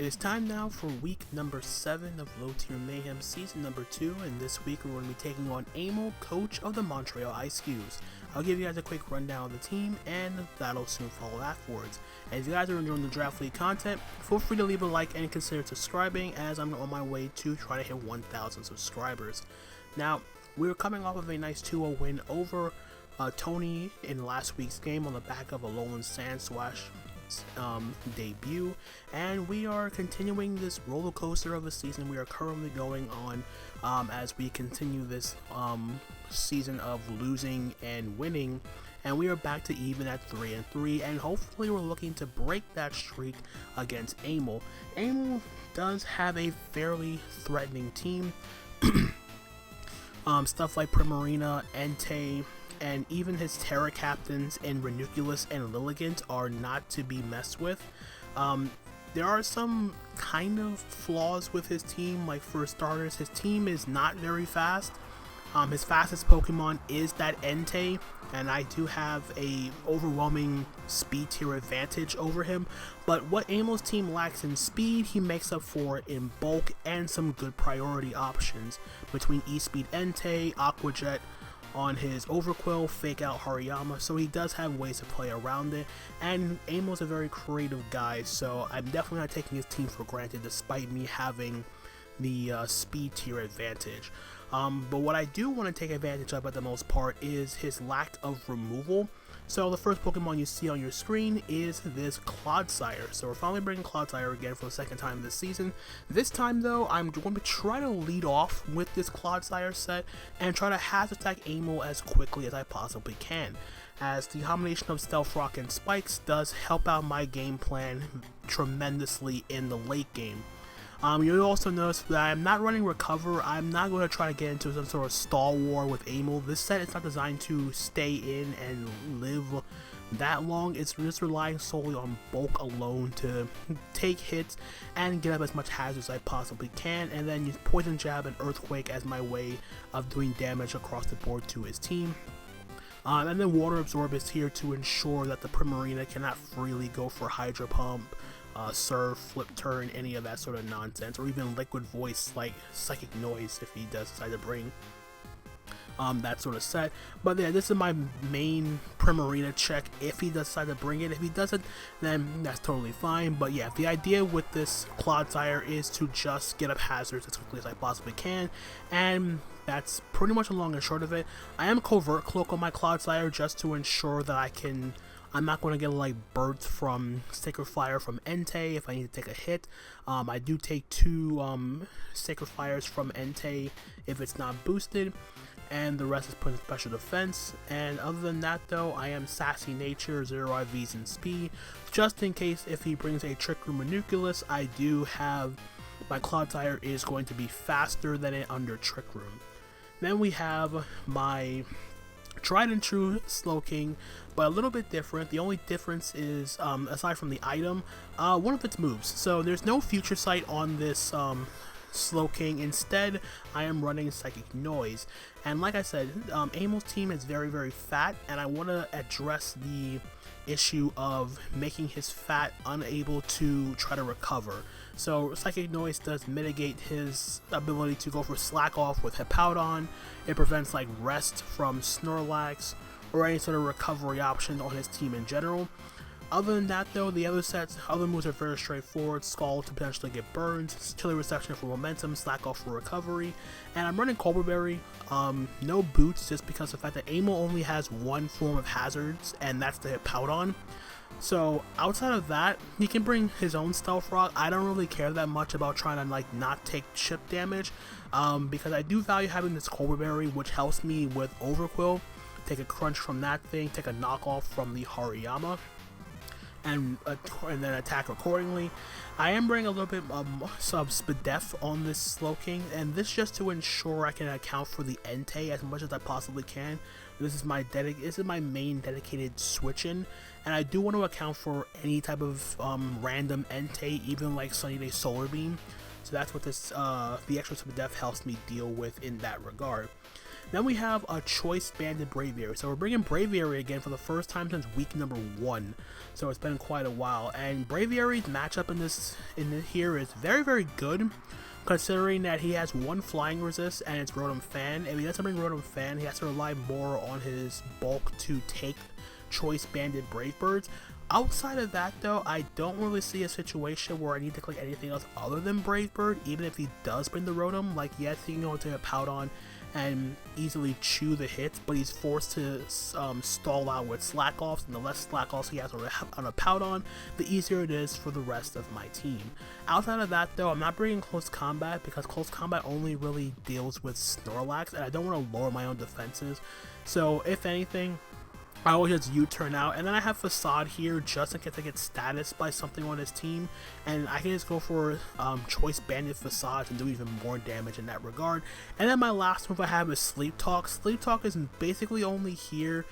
It is time now for week number 7 of Low Tier Mayhem season number 2, and this week we're going to be taking on Aimel, coach of the Montreal Eiscues. I'll give you guys a quick rundown of the team, and that'll soon follow afterwards. And if you guys are enjoying the Draft League content, feel free to leave a like and consider subscribing, as I'm on my way to trying to hit 1,000 subscribers. Now, we're coming off of a nice 2-0 win over Tony in last week's game on the back of a Lowland Sand Swash debut, and we are continuing this roller coaster of a season we are currently going on as we continue this season of losing and winning, and we are back to even at 3-3, and hopefully we're looking to break that streak against Aimel. Aimel does have a fairly threatening team. Stuff like Primarina, Entei, and even his Terra captains in Ranunculus and Lilligant are not to be messed with. There are some kind of flaws with his team, like for starters, his team is not very fast. His fastest Pokemon is that Entei, and I do have a overwhelming speed tier advantage over him, but what Aimel's team lacks in speed, he makes up for it in bulk and some good priority options between E-Speed Entei, Aqua Jet on his Overquill, Fake Out Hariyama, so he does have ways to play around it, and Aimel's a very creative guy, so I'm definitely not taking his team for granted despite me having the speed tier advantage. But what I do want to take advantage of at the most part is his lack of removal. So the first Pokemon you see on your screen is this Clodsire. So we're finally bringing Clodsire again for the second time this season. This time though, I'm going to try to lead off with this Clodsire set and try to hazard attack Aimel as quickly as I possibly can, as the combination of Stealth Rock and Spikes does help out my game plan tremendously in the late game. You'll also notice that I'm not running Recover. I'm not going to try to get into some sort of stall war with Aimel. This set is not designed to stay in and live that long. It's just relying solely on bulk alone to take hits and get up as much hazard as I possibly can, and then use Poison Jab and Earthquake as my way of doing damage across the board to his team. And then Water Absorb is here to ensure that the Primarina cannot freely go for Hydro Pump, Surf, Flip Turn, any of that sort of nonsense, or even Liquid Voice like Psychic Noise if he does decide to bring that sort of set. But yeah, this is my main Primarina check if he does decide to bring it. If he doesn't, then that's totally fine. But yeah, the idea with this Clodsire is to just get up hazards as quickly as I possibly can, and that's pretty much the long and short of it. I am Covert Cloak on my Clodsire just to ensure that I'm not going to get like birds from Sacred Fire from Entei if I need to take a hit. I do take 2 Sacred Fires from Entei if it's not boosted, and the rest is put in special defense. And other than that though, I am Sassy Nature, 0 IVs and speed, just in case if he brings a Trick Room Ranunculus, I do have my Clodsire is going to be faster than it under Trick Room. Then we have my tried and true Slowking, but a little bit different. The only difference is, aside from the item, one of its moves. So there's no Future Sight on this Slowking. Instead, I am running Psychic Noise. And like I said, Aimel's team is very, very fat, and I want to address the issue of making his fat unable to try to recover. So Psychic Noise does mitigate his ability to go for Slack Off with Hippowdon. It prevents like Rest from Snorlax or any sort of recovery option on his team in general. Other than that though, the other moves are very straightforward. Scald to potentially get burned, Chilly Reception for momentum, Slack Off for recovery, and I'm running Cobra Berry. No boots, just because of the fact that Aimel only has one form of hazards, and that's the Hippowdon. So outside of that, he can bring his own Stealth Rock. I don't really care that much about trying to like not take chip damage, because I do value having this Cobra Berry, which helps me with Overquill. Take a crunch from that thing, take a knockoff from the Hariyama, and then attack accordingly. I am bringing a little bit of Spadef on this Slowking, and this just to ensure I can account for the Entei as much as I possibly can. This is my main dedicated switch-in, and I do want to account for any type of random Entei, even like Sunny Day Solar Beam. So that's what this the extra Spadef helps me deal with in that regard. Then we have a choice banded Braviary. So we're bringing Braviary again for the first time since week number 1. So it's been quite a while. And Braviary's matchup in here is very, very good, considering that he has 1 flying resist and it's Rotom Fan. If he doesn't bring Rotom Fan, he has to rely more on his bulk to take choice banded Brave Birds. Outside of that though, I don't really see a situation where I need to click anything else other than Brave Bird, even if he does bring the Rotom. Like, yes, he can go into a Powdon and easily chew the hits, but he's forced to stall out with slack offs, and the less slack offs he has on a Powdon, the easier it is for the rest of my team. Outside of that though, I'm not bringing Close Combat because Close Combat only really deals with Snorlax, and I don't want to lower my own defenses. So if anything, I always just U-turn out, and then I have Facade here just in case I get status by something on his team, and I can just go for choice banded Facades and do even more damage in that regard. And then my last move I have is Sleep Talk. Sleep Talk is basically only here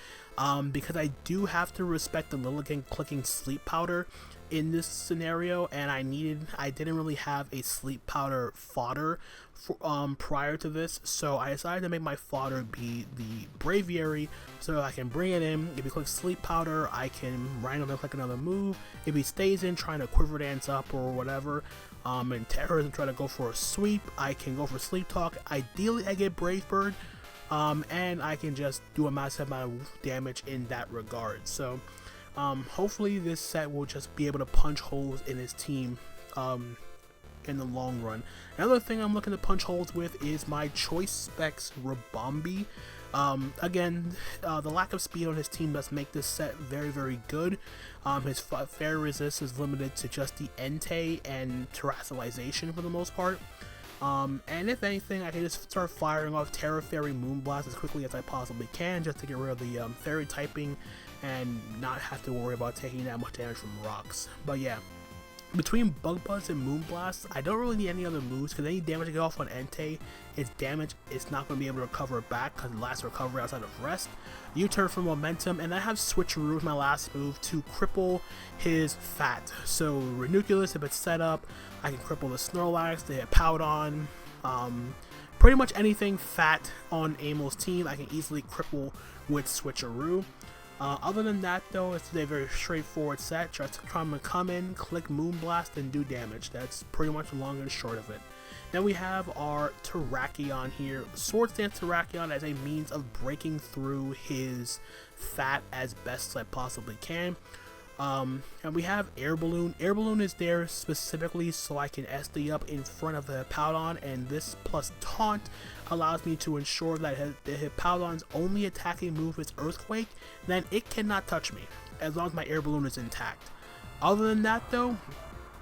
because I do have to respect the Lilligant clicking Sleep Powder in this scenario, and I didn't really have a Sleep Powder fodder for, prior to this, so I decided to make my fodder be the Braviary so I can bring it in. If he clicks Sleep Powder, I can randomly click another move. If he stays in trying to Quiver Dance up or whatever, and Terrorism try to go for a sweep, I can go for Sleep Talk. Ideally I get Brave Bird, and I can just do a massive amount of damage in that regard. So hopefully this set will just be able to punch holes in his team in the long run. Another thing I'm looking to punch holes with is my Choice Specs Rabombi. Again, the lack of speed on his team does make this set very, very good. His fair resist is limited to just the Entei and Terastallization for the most part. And if anything, I can just start firing off Terra Fairy Moonblast as quickly as I possibly can just to get rid of the Fairy typing and not have to worry about taking that much damage from rocks. But yeah, between Bug Buzz and Moonblast, I don't really need any other moves because any damage I get off on Entei, its damage is not going to be able to recover it back because it lasts recovery outside of rest. U-turn for momentum, and I have Switcheroo as my last move to cripple his Fat. So Ranunculus, if it's set up, I can cripple the Snorlax, the Powdon, pretty much anything fat on Aimel's team I can easily cripple with Switcheroo. Other than that though, it's a very straightforward set. Just come in, click Moonblast, and do damage. That's pretty much the long and short of it. Then we have our Terrakion here. Swords Dance Terrakion as a means of breaking through his Fat as best as I possibly can. And we have Air Balloon. Air Balloon is there specifically so I can SD up in front of the Powdon, and this plus Taunt allows me to ensure that if Powdon's only attacking move is Earthquake, then it cannot touch me, as long as my Air Balloon is intact. Other than that though,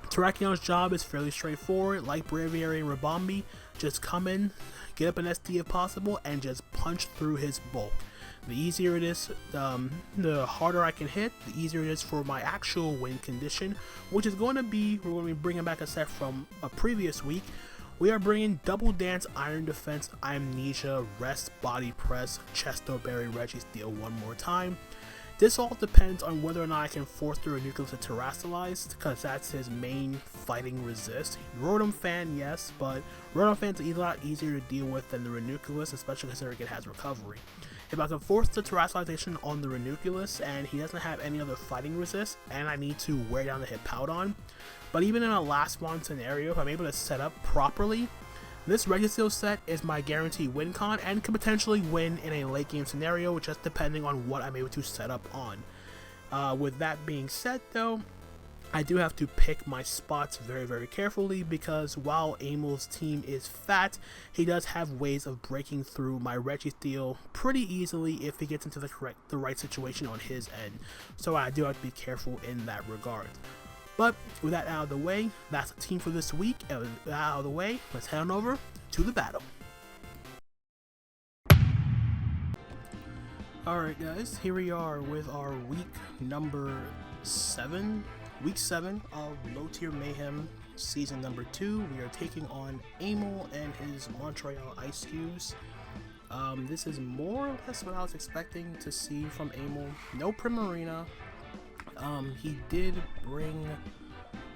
Terrakion's job is fairly straightforward. Like Braviary and Rabombi, just come in, get up an SD if possible, and just punch through his bulk. The easier it is, the harder I can hit, the easier it is for my actual win condition, which is going to be, we're going to be bringing back a set from a previous week. We are bringing Double Dance, Iron Defense, Amnesia, Rest, Body Press, Chesto Berry, Registeel one more time. This all depends on whether or not I can force the Ranunculus to Terastallize, because that's his main fighting resist. Rotom Fan, yes, but Rotom Fan's a lot easier to deal with than the Ranunculus, especially considering it has recovery. If I can force the Terastallization on the Ranunculus and he doesn't have any other fighting resist, and I need to wear down the Hippowdon, but even in a last one scenario, if I'm able to set up properly, this Registeel set is my guaranteed win con and can potentially win in a late game scenario, just depending on what I'm able to set up on. With that being said though, I do have to pick my spots very, very carefully because while Aimel's team is fat, he does have ways of breaking through my Registeel pretty easily if he gets into the right situation on his end. So I do have to be careful in that regard. But with that out of the way, that's the team for this week. And with that out of the way, let's head on over to the battle. Alright guys, here we are with our week number 7. Week 7 of Low Tier Mayhem Season number 2. We are taking on Aimel and his Montreal Eiscues. This is more or less what I was expecting to see from Aimel. No Primarina. He did bring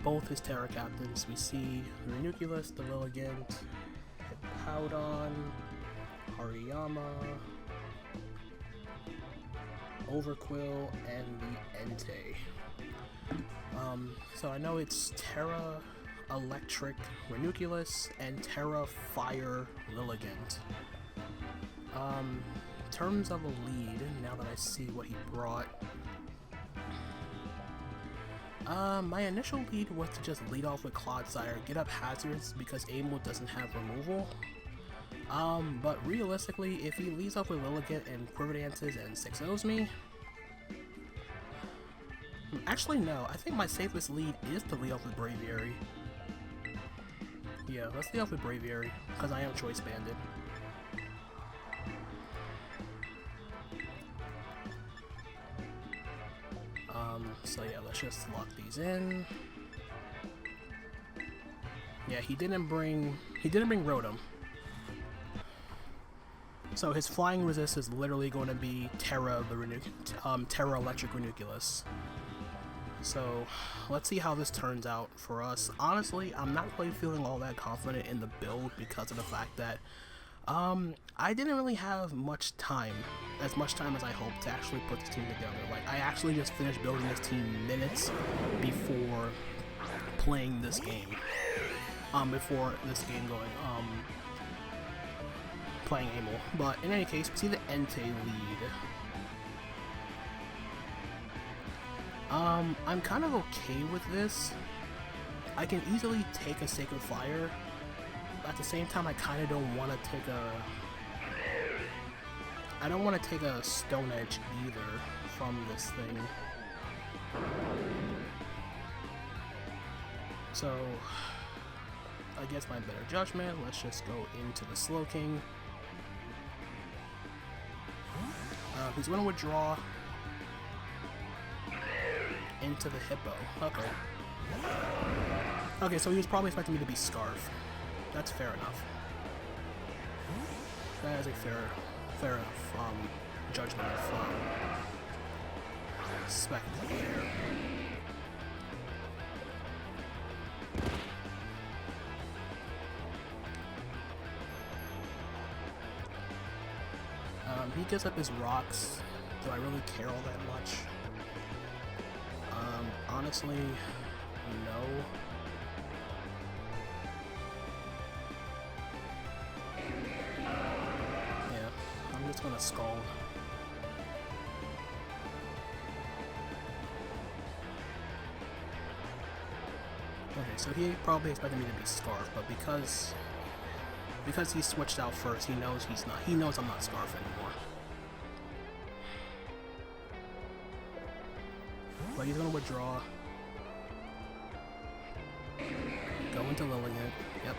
both his Terra Captains. We see the Ranunculus, the Lilligant, Hippowdon, Hariyama, Overquill, and the Entei. So I know it's Terra, Electric, Ranunculus, and Terra, Fire, Lilligant. In terms of a lead, now that I see what he brought, my initial lead was to just lead off with Clodsire, get up hazards because Aimel doesn't have removal. But realistically, if he leads off with Lilligant and Quiver Dances and 6-0s me, actually no, I think my safest lead is to lead off with Braviary. Yeah, let's lead off with Braviary, because I am Choice Banded. So yeah, let's just lock these in. Yeah, he didn't bring Rotom. So his flying resist is literally going to be Terra Electric Ranunculus. So let's see how this turns out for us. Honestly, I'm not really feeling all that confident in the build because of the fact that I didn't really have much time as I hoped to actually put this team together. Like, I actually just finished building this team minutes before playing this game. Playing Aimel. But in any case, we see the Entei lead. I'm kind of okay with this. I can easily take a Sacred Fire. At the same time, I kind of don't want to take a Stone Edge either from this thing. So, against my better judgment, let's just go into the Slowking. He's going to withdraw into the Hippo. Okay. Okay, so he was probably expecting me to be Scarf. That's fair enough. That is a fair enough judgment of spec there. He gives up his rocks. Do I really care all that much? Honestly, no. Yeah, I'm just gonna Scald. Okay, so he probably expected me to be Scarf, but because he switched out first, he knows I'm not Scarf anymore. But he's gonna withdraw. Go into Lilligant. Yep.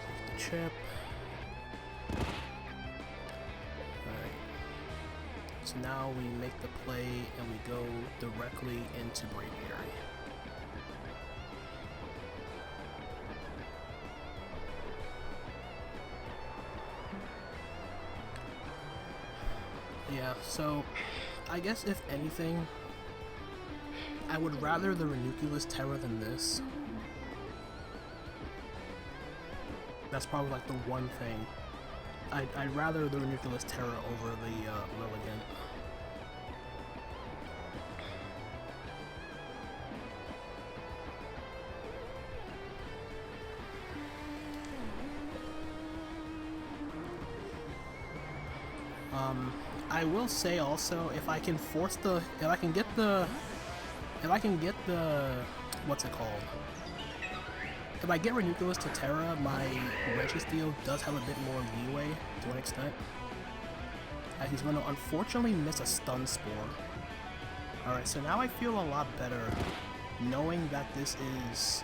Take the chip. Alright. So now we make the play and we go directly into Braviary. Yeah, so I guess if anything, I would rather the Ranunculus Terra than this. That's probably like the one thing. I'd rather the Ranunculus Terra over the Lilligant. I will say also, if I can get the, what's it called? If I get Ranunculus to Terra, my Registeel does have a bit more leeway to an extent. He's going to unfortunately miss a Stun Spore. Alright, so now I feel a lot better knowing that this is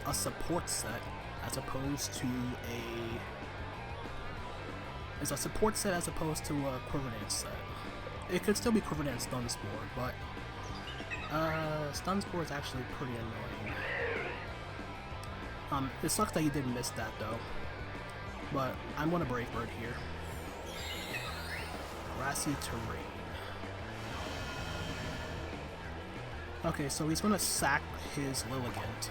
a support set as opposed to a Quiver Dance set. It could still be Quiver Dance Stun Spore, but Stun Spore is actually pretty annoying. It sucks that he did miss that though. but I'm gonna Brave Bird here. Grassy terrain. Okay, so he's gonna sack his Lilligant.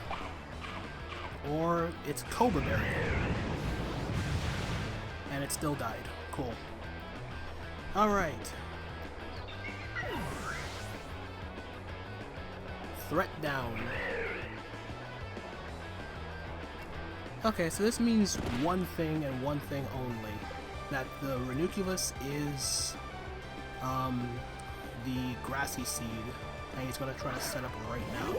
Or it's Cobra Berry. And it still died. Cool. Alright. Threat down. Okay, so this means one thing and one thing only. That the Ranunculus is the Grassy Seed, and he's gonna try to set up right now.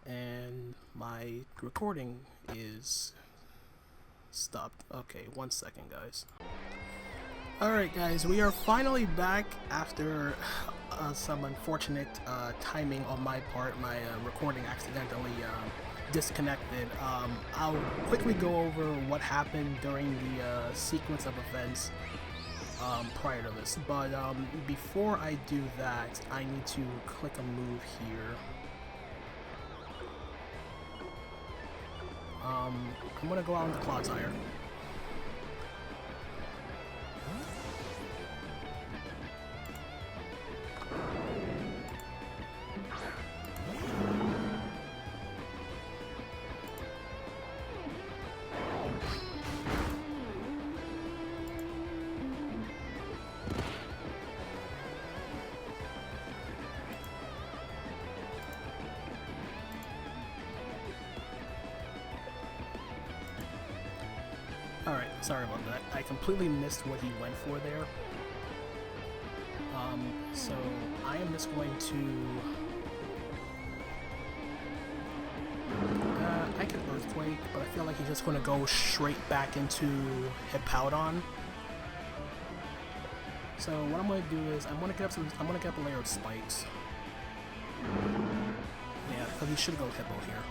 And my recording is stopped. Okay, 1 second, guys. Alright guys, we are finally back after some unfortunate timing on my part. My recording accidentally disconnected. I'll quickly go over what happened during the sequence of events prior to this, but before I do that, I need to click a move here. I'm gonna go out into Clodsire. Alright, sorry about that. I completely missed what he went for there. So I am just going to... I can Earthquake, but I feel like he's just going to go straight back into Hippowdon. So what I'm going to do is I'm going to get up a layer of spikes. Yeah, because he should go Hippo here.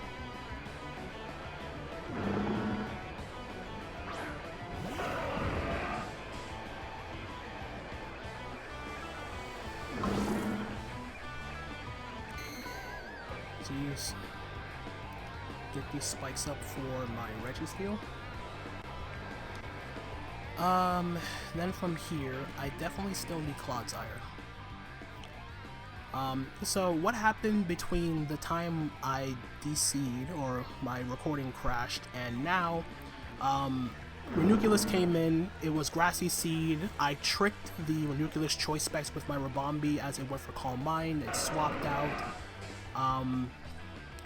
Get these spikes up for my Registeel. Then from here, I definitely still need Clodsire. So what happened between the time I DC'd, or my recording crashed, and now, Ranunculus came in, it was Grassy Seed, I tricked the Ranunculus choice specs with my Rabombi as it went for Calm Mind, it swapped out,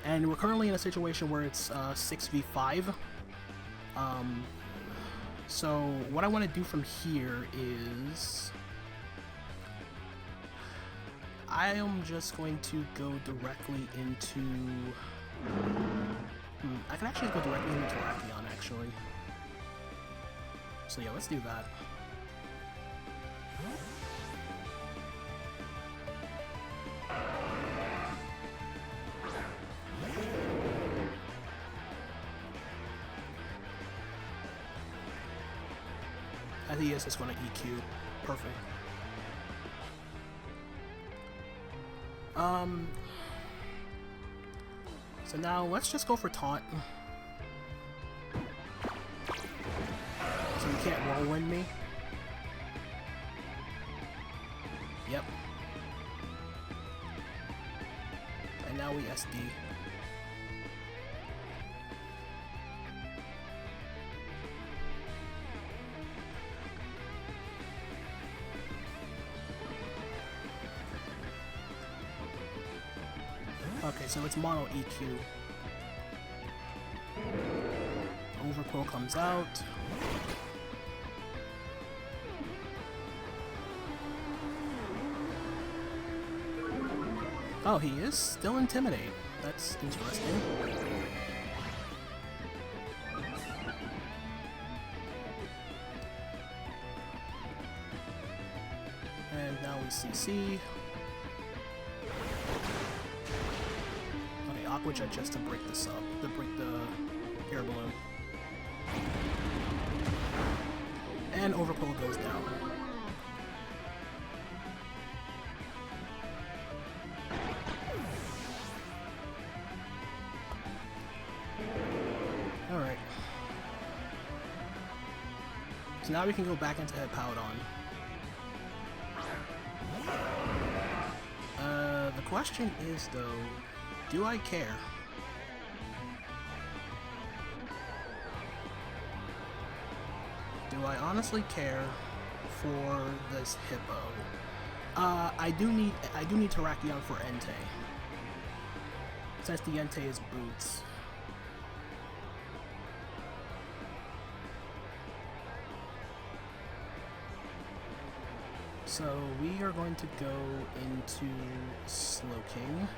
and we're currently in a situation where it's 6v5. So what I want to do from here is I am just going to go directly into... I can actually go directly into Terrakion, actually. So yeah, let's do that. I think he is just going to EQ. Perfect. So now let's just go for Taunt. So you can't whirlwind me. Yep. And now we SD. Okay, so it's mono EQ. Overquote comes out. Oh, he is still Intimidate. That's interesting. And now we CC. Aqua Jet just to break this up, to break the air balloon. And overpull goes down. Alright. So now we can go back into Hippowdon. The question is though, do I care? Do I honestly care for this Hippo? I do need Terrakion for Entei. Since the Entei is boots. So we are going to go into Slowking.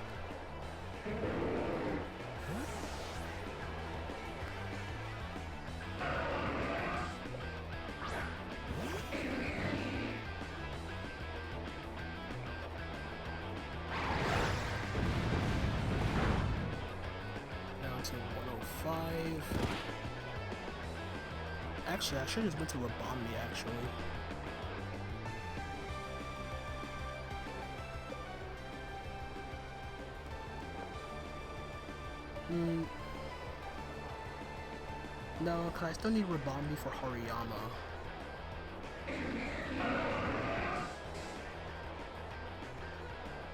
Down to 105. Actually, I should have went to Rabombi actually. No, because I still need Rabombi for Hariyama.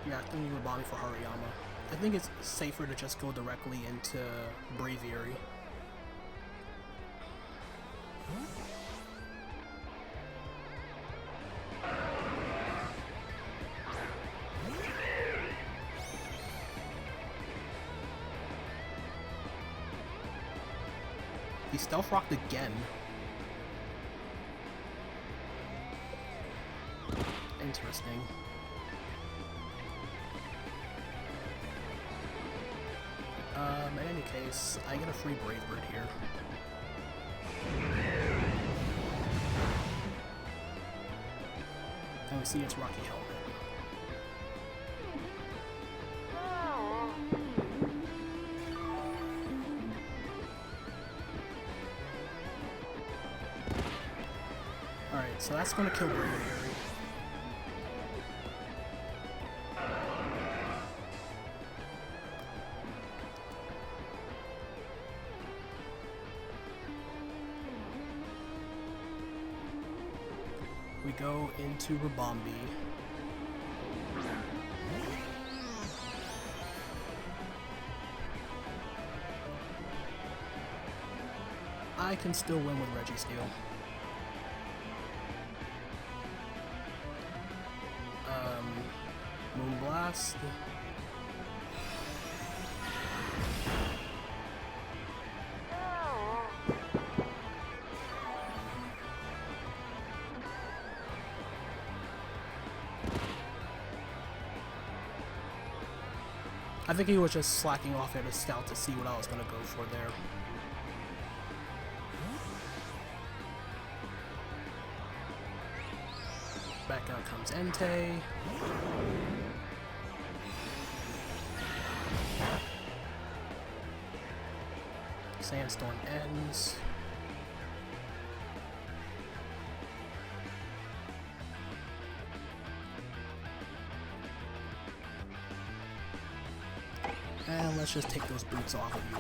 Yeah, I still need Rabombi for Hariyama. I think it's safer to just go directly into Braviary. He stealth rocked again. Interesting. In any case, I get a free Brave Bird here. And we see it's Rocky Helmet. Alright, so that's gonna kill Braviary. We go into Rabombi. I can still win with Registeel. Moonblast. I think he was just slacking off at his scout to see what I was going to go for there. Back out comes Entei. Sandstorm ends. And let's just take those boots off of you.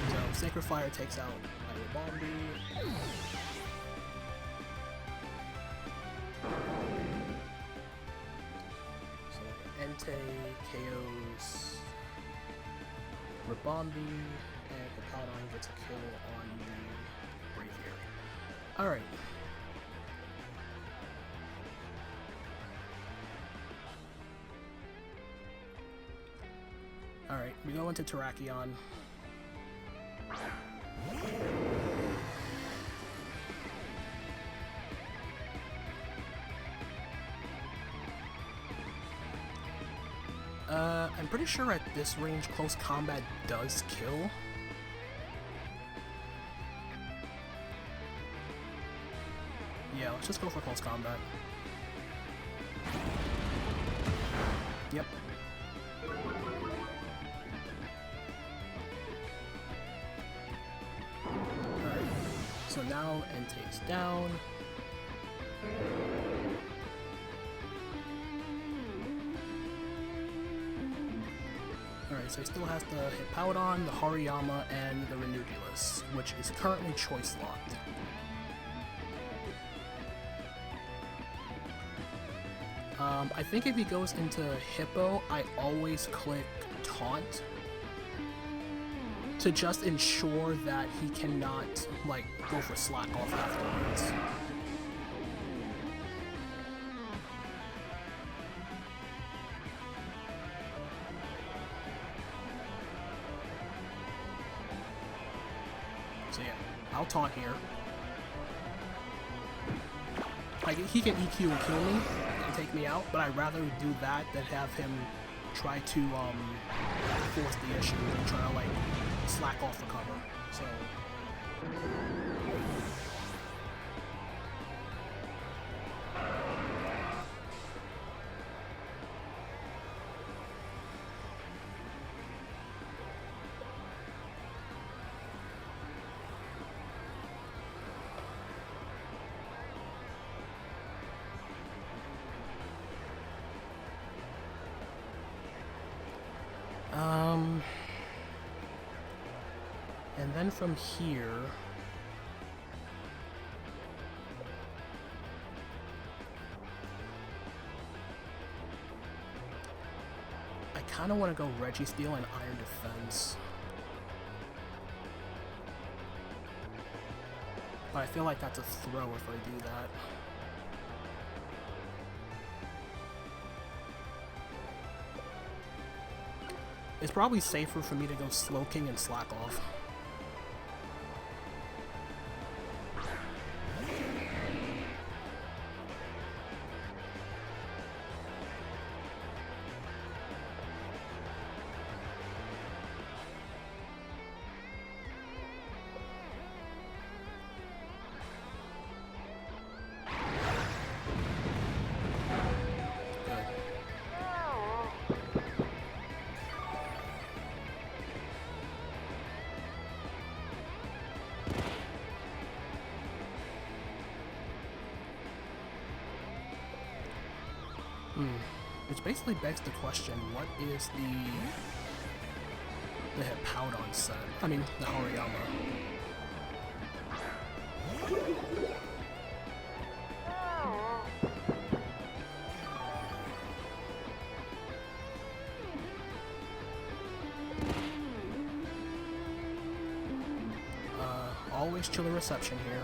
So Sacred Fire takes out my Rabombi. So Entei KOs Rabombi, and Hippowdon gets a kill on the Braviary. Alright. Alright, we go into Terrakion. I'm pretty sure at this range, close combat does kill. Yeah, let's just go for close combat. Yep. So now Entei's down. Alright, so he still has the Hippowdon, the Hariyama, and the Ranunculus, which is currently choice locked. I think if he goes into Hippo, I always click Taunt to just ensure that he cannot, like, go for slack off afterwards. So yeah, I'll taunt here. Like, he can EQ and kill me and take me out, but I'd rather do that than have him try to force the issue and try to, like, slack off the cover. So and then from here, I kind of want to go Registeel and Iron Defense. But I feel like that's a throw if I do that. It's probably safer for me to go Slowking and slack off. Which basically begs the question, what is the Hippowdon set? I mean, the Hariyama. Always chill the reception here.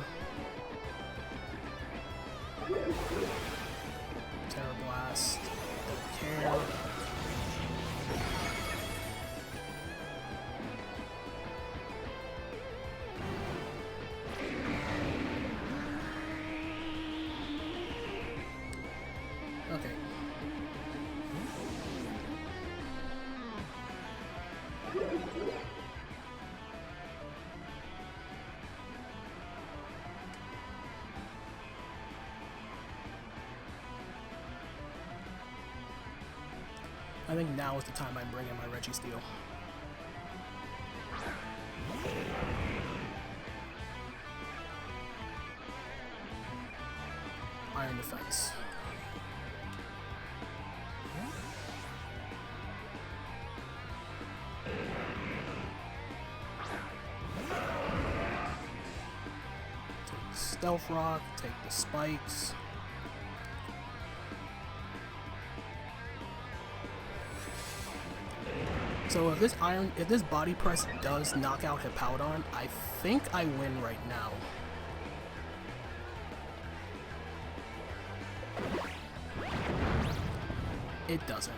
Terra Blast. Don't care. Okay. I think now is the time I bring in my Registeel. Iron Defense. Take Stealth Rock, take the spikes. So if this body press does knock out Hippowdon, I think I win right now. It doesn't.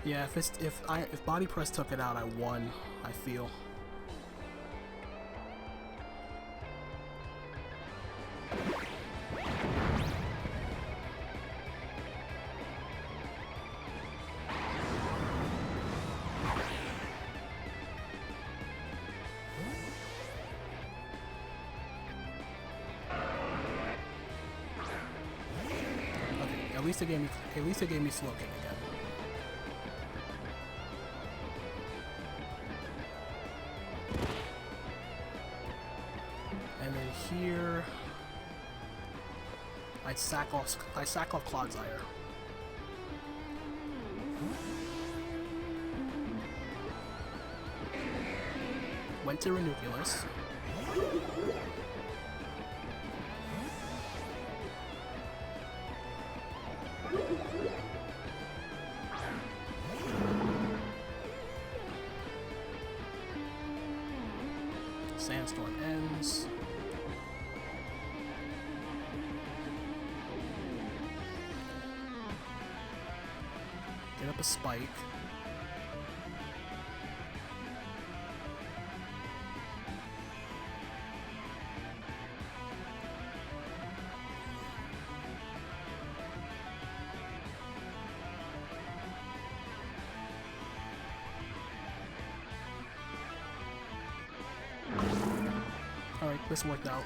Yeah, if body press took it out, I won. I feel. Okay, at least it gave me slow kick again. And then here, I sack off Clodsire. Went to Ranunculus. Sandstorm ends. Get up a spike. Alright, this worked out.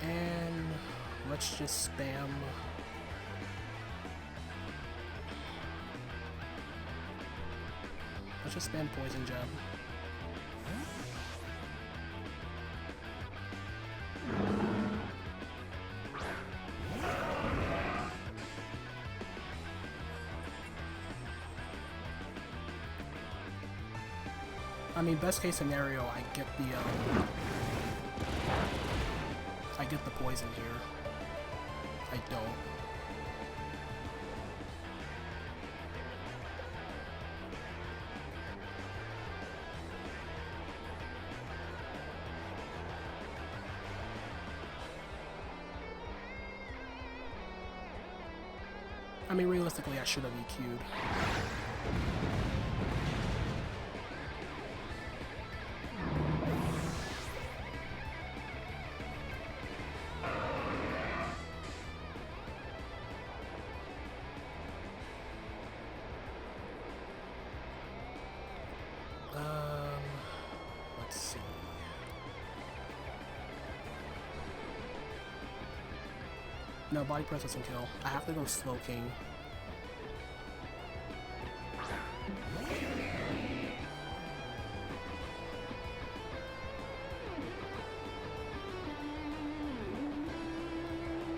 And let's just spam. Let's just spam Poison Jab. I mean, best case scenario, I get the poison here. I don't. I mean, realistically, I should have EQ'd. Let's see. No, body press doesn't kill. I have to go Slow King.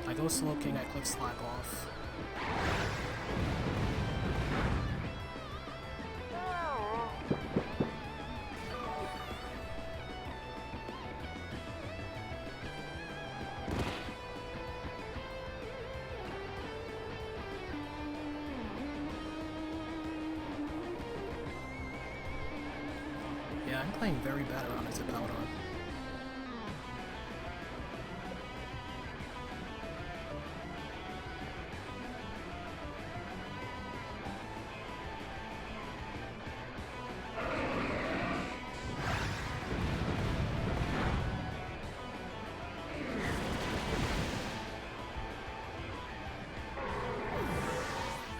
I go Slow King, I click Slack off. Yeah, I'm playing very bad around as a Powder.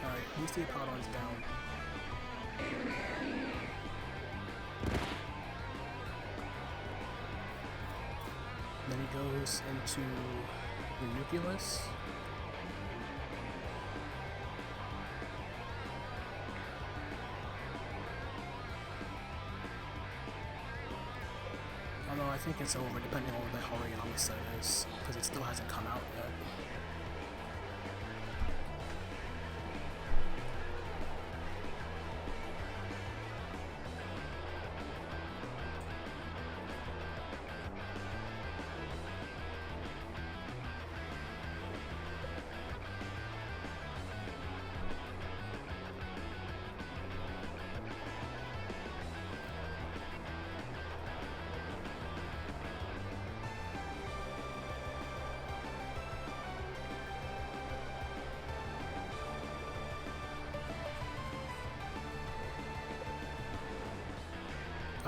Alright, at least the Apollon's down. Then he goes into Ranunculus. Although I think it's over depending on what the Hariyama set is, because it still hasn't come out yet.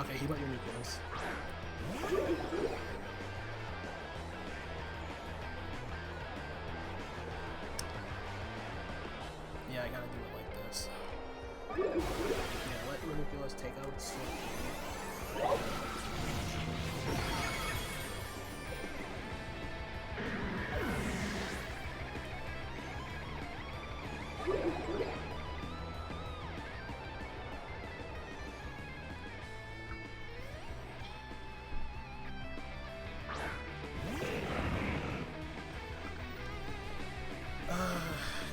Okay, he went ridiculous. Yeah, I gotta do it like this. Yeah, let ridiculous take out swing.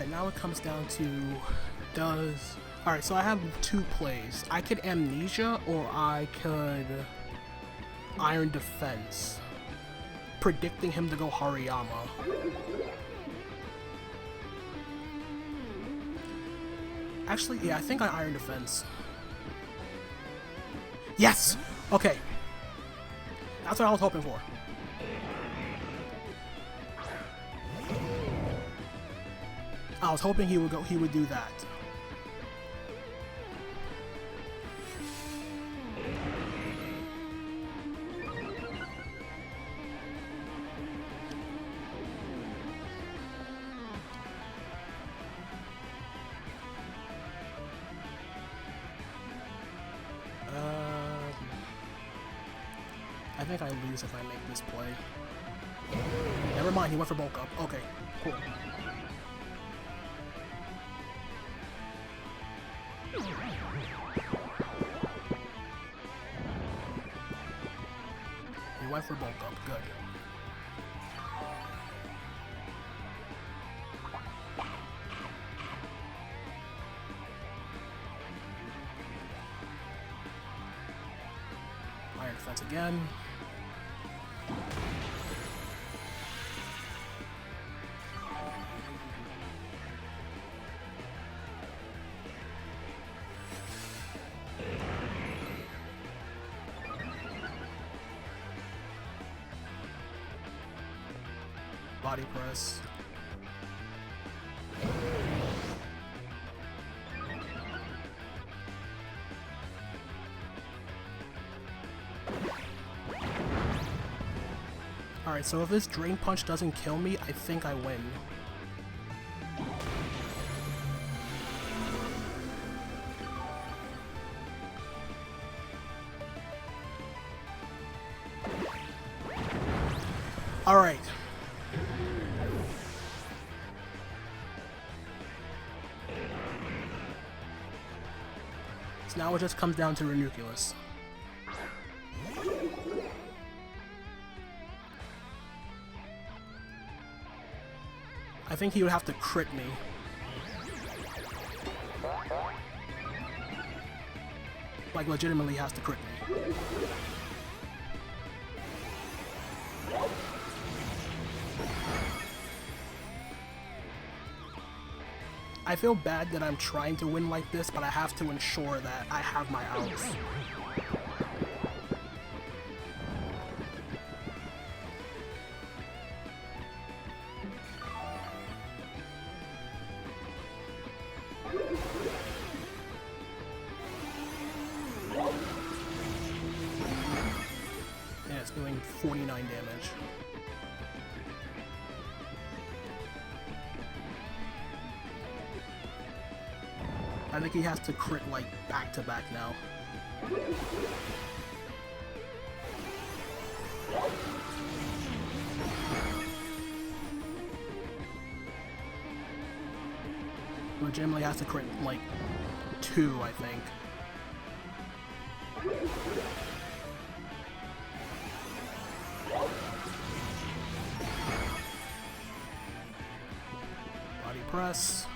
And now it comes down to alright, so I have two plays. I could Amnesia or I could Iron Defense, predicting him to go Hariyama. Actually, yeah, I think I Iron Defense. Yes! Okay. That's what I was hoping for. I was hoping he would do that. I think I lose if I make this play. Never mind, he went for bulk up. Okay, cool. He went for bulk up, good. Iron Defense again. Body press. Alright, so if this Drain Punch doesn't kill me, I think I win. Alright. So now it just comes down to Ranunculus. I think he would have to crit me. Like, legitimately has to crit me. I feel bad that I'm trying to win like this, but I have to ensure that I have my outs. And it's doing 49 damage. I think he has to crit like back to back now. Legitimately has to crit like 2, I think. Body press.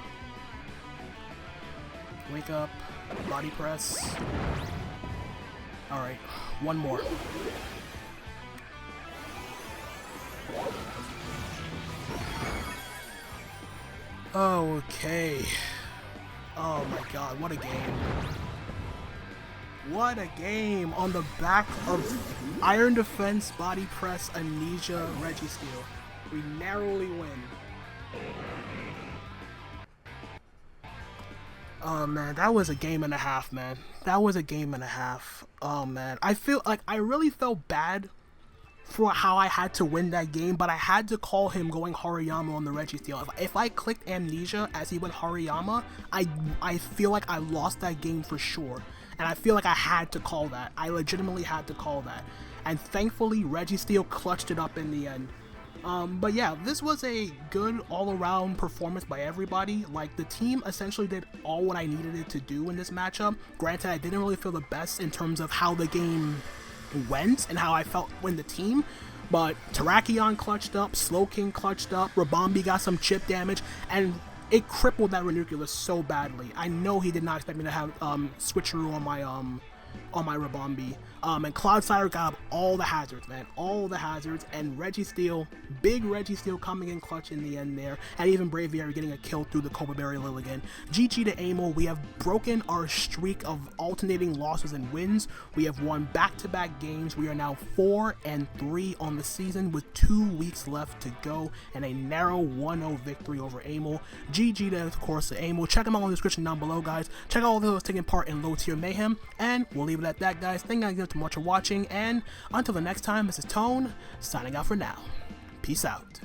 Wake up, body press. Alright, one more. Okay. Oh my god, what a game. What a game on the back of Iron Defense, Body Press, Amnesia, Registeel. We narrowly win. Oh man, that was a game and a half, man. That was a game and a half. Oh man, I feel like I really felt bad for how I had to win that game, but I had to call him going Hariyama on the Registeel. If I clicked Amnesia as he went Hariyama, I feel like I lost that game for sure. And I feel like I had to call that. I legitimately had to call that. And thankfully, Registeel clutched it up in the end. But yeah, this was a good all-around performance by everybody. Like, the team essentially did all what I needed it to do in this matchup. Granted, I didn't really feel the best in terms of how the game went and how I felt when the team, but Terrakion clutched up, Slowking clutched up, Rabombi got some chip damage, and it crippled that Ranunculus so badly. I know he did not expect me to have switcheroo on my Rabombi. And Cloudsire got up all the hazards, man. All the hazards. And Registeel, big Registeel coming in clutch in the end there. And even Braviary getting a kill through the Cobra Berry Lilligant. GG to Aimel. We have broken our streak of alternating losses and wins. We have won back-to-back games. We are now 4-3 on the season with 2 weeks left to go. And a narrow 1-0 victory over Aimel. GG to, of course, to Aimel. Check them out in the description down below, guys. Check out all those taking part in low-tier Mayhem. And we'll leave it at that, guys. Thank you guys so much for watching, and until the next time, this is Tone, signing out for now. Peace out.